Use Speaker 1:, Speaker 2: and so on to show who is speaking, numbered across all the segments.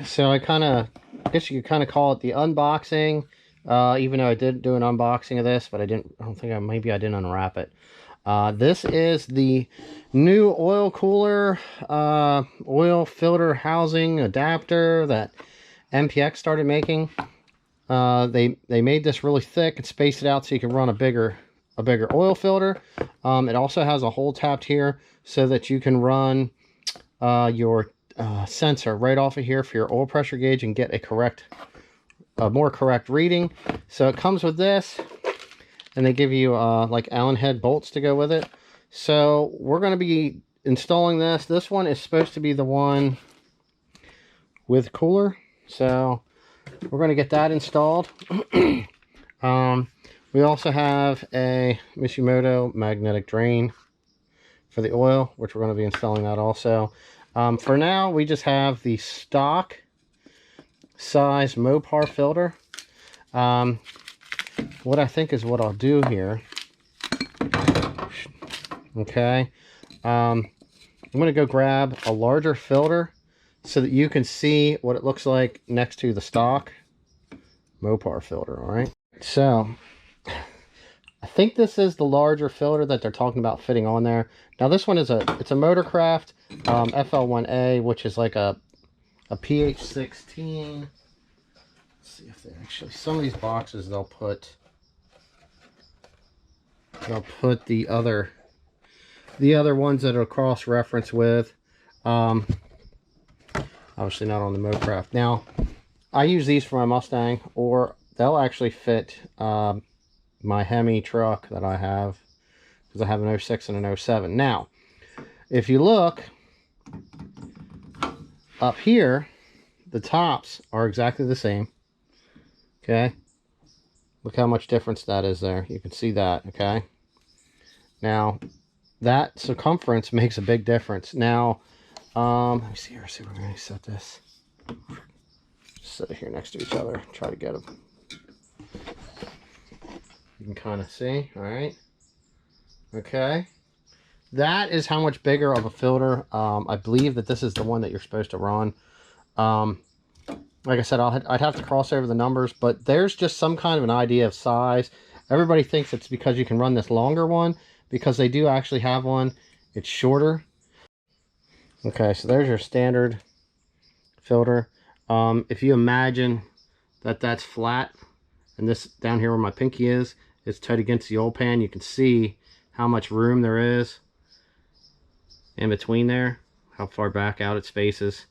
Speaker 1: So I guess you could kind of call it the unboxing, even though I did do an unboxing of this, but I don't think maybe I didn't unwrap it. This is the new oil cooler, oil filter housing adapter that MPX started making. They made this really thick and spaced it out so you can run a bigger oil filter. It also has a hole tapped here so that you can run your sensor right off of here for your oil pressure gauge and get a more correct reading. So it comes with this, and they give you like Allen head bolts to go with it. So we're going to be installing this. This one is supposed to be the one with cooler, so we're going to get that installed. We also have a Mishimoto magnetic drain for the oil, which we're going to be installing that also. For now, we just have the stock size Mopar filter. What I think is what I'll do here. Okay. I'm going to go grab a larger filter so that you can see what it looks like next to the stock Mopar filter. All right. So I think this is the larger filter that they're talking about fitting on there. Now this one is it's a Motorcraft FL1A, which is like a PH16. Let's see if they actually, some of these boxes they'll put the other ones that are cross-referenced with. Obviously not on the Motorcraft. Now I use these for my Mustang, or they'll actually fit my Hemi truck that I have, because I have an 06 and an 07. Now, if you look up here, the tops are exactly the same. Okay, look how much difference that is there. You can see that. Okay, now that circumference makes a big difference. Now, let me see here. See, we're going to set this. Sit here next to each other. Try to get them. You can kind of see. All right. Okay. That is how much bigger of a filter. I believe that this is the one that you're supposed to run. Like I said, I'd have to cross over the numbers, but there's just some kind of an idea of size. Everybody thinks it's because you can run this longer one, because they do actually have one. It's shorter. Okay, so there's your standard filter. If you imagine that that's flat, and this down here where my pinky is tight against the oil pan, you can see how much room there is in between there, how far back out it spaces.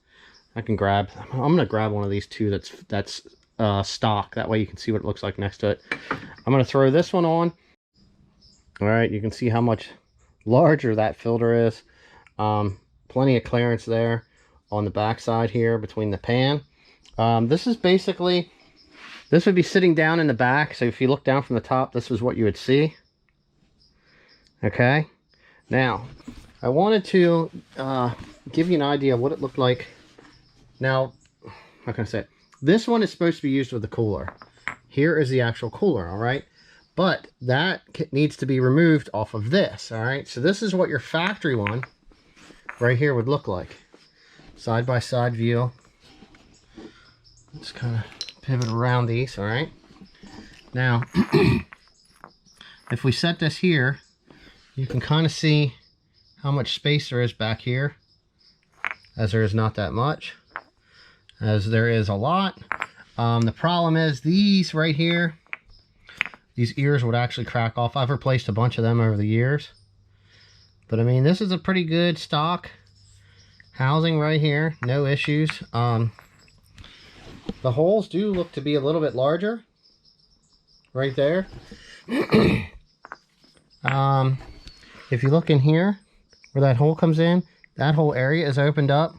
Speaker 1: I'm gonna grab one of these two that's stock. That way you can see what it looks like next to it. I'm gonna throw this one on. All right, you can see how much larger that filter is. Plenty of clearance there on the back side here between the pan. This is basically, this would be sitting down in the back. So if you look down from the top, this is what you would see. Okay. Now, I wanted to give you an idea of what it looked like. Now, how can I say it? This one is supposed to be used with the cooler. Here is the actual cooler, all right? But that needs to be removed off of this, all right? So this is what your factory one right here would look like. Side-by-side view. Let's kind of pivot around these, all right? Now, if we set this here, you can kind of see how much space there is back here, as there is not that much, as there is a lot. The problem is these right here, these ears would actually crack off. I've replaced a bunch of them over the years. But I mean, this is a pretty good stock housing right here. No issues. The holes do look to be a little bit larger right there. If you look in here where that hole comes in, that whole area is opened up,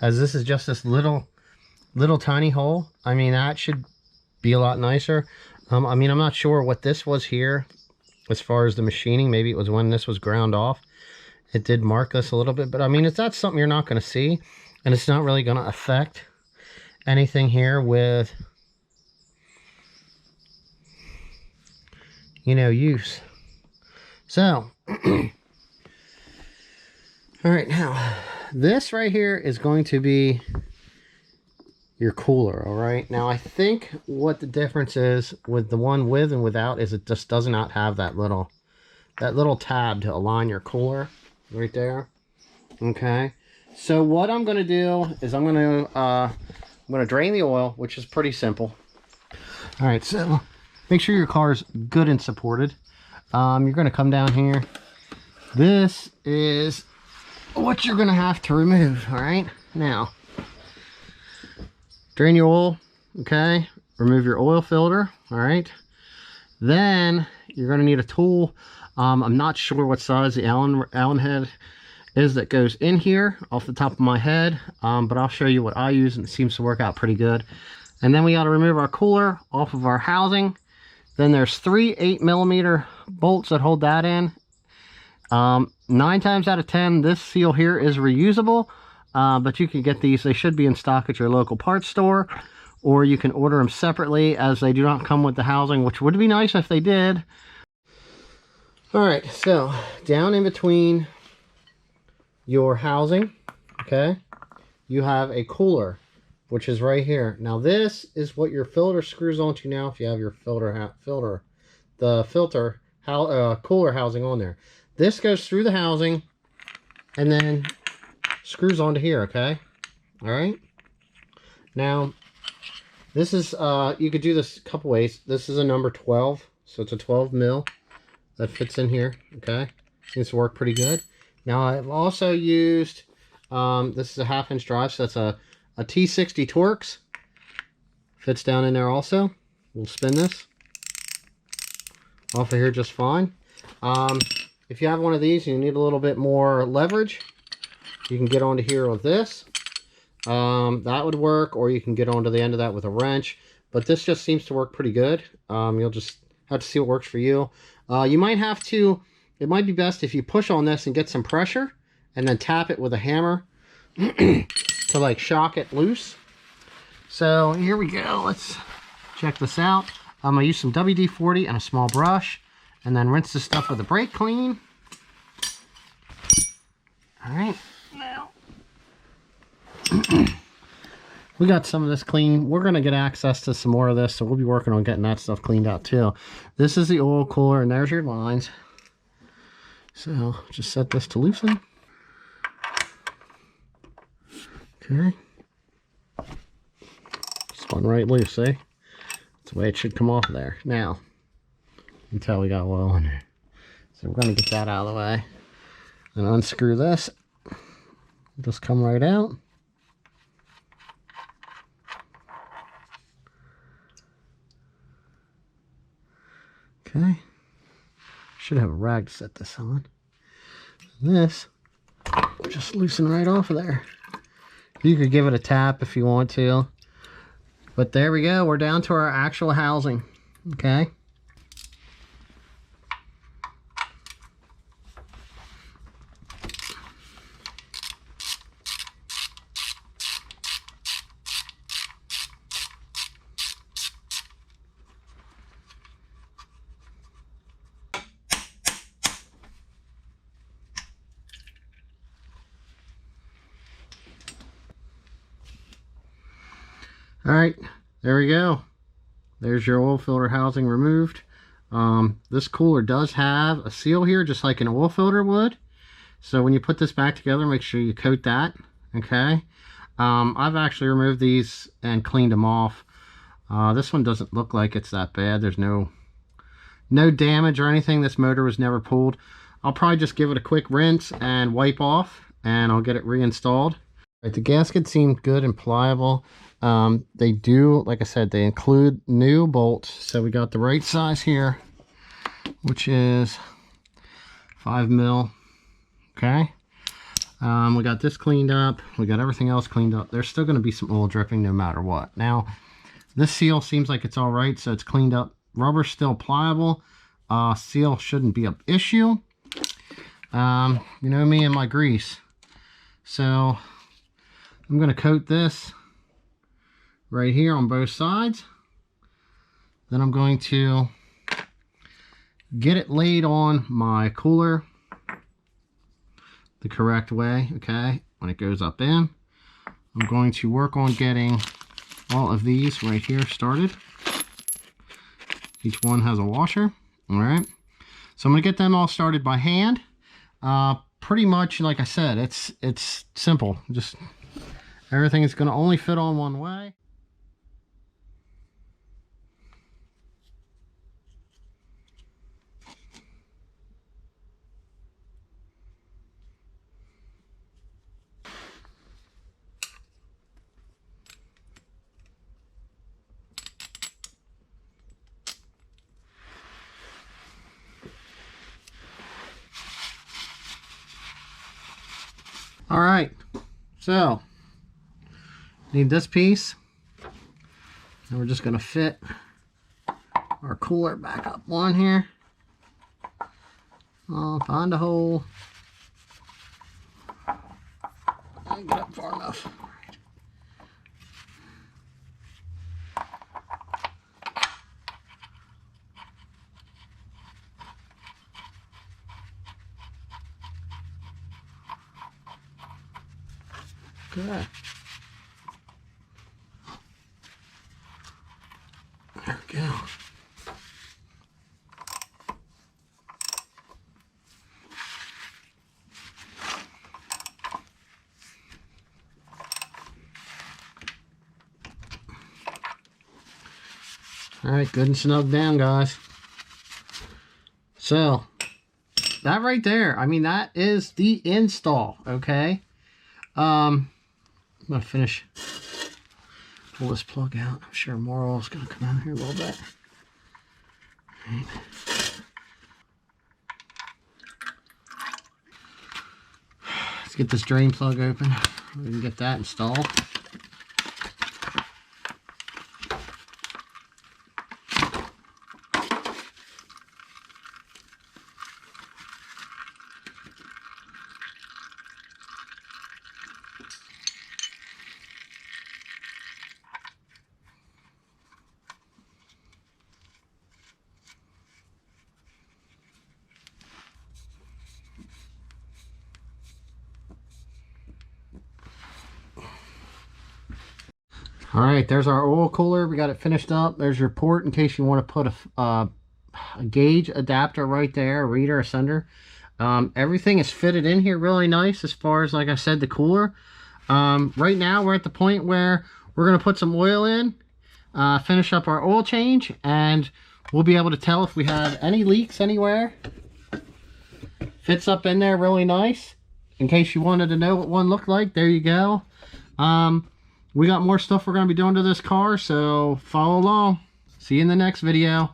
Speaker 1: as this is just this little tiny hole. I mean, that should be a lot nicer. I mean, I'm not sure what this was here as far as the machining. Maybe it was when this was ground off. It did mark this a little bit, but I mean, that's something you're not going to see, and it's not really going to affect anything here with, you know, use. So, all right, now this right here is going to be your cooler. All right, now I think what the difference is with the one with and without is it just does not have that little tab to align your cooler right there. Okay, so what I'm going to do is I'm going to drain the oil, which is pretty simple. All right, so make sure your car is good and supported. You're going to come down here. This is what you're going to have to remove. All right, now drain your oil. Okay, remove your oil filter. All right, then you're going to need a tool. I'm not sure what size the Allen head is that goes in here off the top of my head, but I'll show you what I use, and it seems to work out pretty good. And then we got to remove our cooler off of our housing. Then there's 3 8mm bolts that hold that in. 9 times out of 10, this seal here is reusable, but you can get these. They should be in stock at your local parts store, or you can order them separately, as they do not come with the housing, which would be nice if they did. All right, so down in between your housing, okay, you have a cooler, which is right here. Now this is what your filter screws onto now if you have your cooler housing on there. This goes through the housing and then screws onto here, okay? All right. Now this is you could do this a couple ways. This is a number 12, so it's a 12 mil that fits in here, okay? Seems to work pretty good. Now I've also used this is a 1/2 inch drive, so that's a T60 Torx. Fits down in there also. We'll spin this off of here just fine. If you have one of these and you need a little bit more leverage, you can get onto here with this. That would work, or you can get onto the end of that with a wrench. But this just seems to work pretty good. You'll just have to see what works for you. You might have to, it might be best if you push on this and get some pressure and then tap it with a hammer to like shock it loose. So here we go. Let's check this out. I'm gonna use some WD-40 and a small brush, and then rinse this stuff with a brake clean. All right, now we got some of this clean. We're gonna get access to some more of this, so we'll be working on getting that stuff cleaned out too. This is the oil cooler, and there's your lines. So just set this to loosen. Okay. Spun right loose, see? That's the way it should come off there. Now, you can tell we got oil in there. So we're going to get that out of the way. And unscrew this. Just come right out. Okay. Should have a rag to set this on. And this, just loosen right off of there. You could give it a tap if you want to. But there we go. We're down to our actual housing. Okay. All right, there we go. There's your oil filter housing removed. This cooler does have a seal here, just like an oil filter would. So when you put this back together, make sure you coat that, okay? I've actually removed these and cleaned them off. This one doesn't look like it's that bad. There's no damage or anything. This motor was never pulled. I'll probably just give it a quick rinse and wipe off, and I'll get it reinstalled. Right, the gasket seemed good and pliable. They do, like I said, they include new bolts. So we got the right size here, which is 5 mil. Okay. We got this cleaned up. We got everything else cleaned up. There's still going to be some oil dripping no matter what. Now, this seal seems like it's all right, so it's cleaned up. Rubber's still pliable. Seal shouldn't be an issue. You know me and my grease. So I'm going to coat this right here on both sides. Then I'm going to get it laid on my cooler the correct way, okay? When it goes up in, I'm going to work on getting all of these right here started. Each one has a washer. All right. So I'm going to get them all started by hand. Pretty much, like I said, it's simple. Just everything is going to only fit on one way. All right, so need this piece, and we're just going to fit our cooler back up on here. Find a hole and get up far enough. Okay. There we go. All right, good and snug down, guys. So that right there, I mean, that is the install. Okay. I'm gonna finish, pull this plug out. I'm sure more oil is gonna come out here a little bit. Right. Let's get this drain plug open. We can get that installed. All right, there's our oil cooler. We got it finished up. There's your port in case you want to put a gauge adapter right there, a reader, a sender. Everything is fitted in here really nice as far as, like I said, the cooler. Right now we're at the point where we're going to put some oil in, finish up our oil change, and we'll be able to tell if we have any leaks anywhere. Fits up in there really nice. In case you wanted to know what one looked like, there you go. We got more stuff we're going to be doing to this car, so follow along. See you in the next video.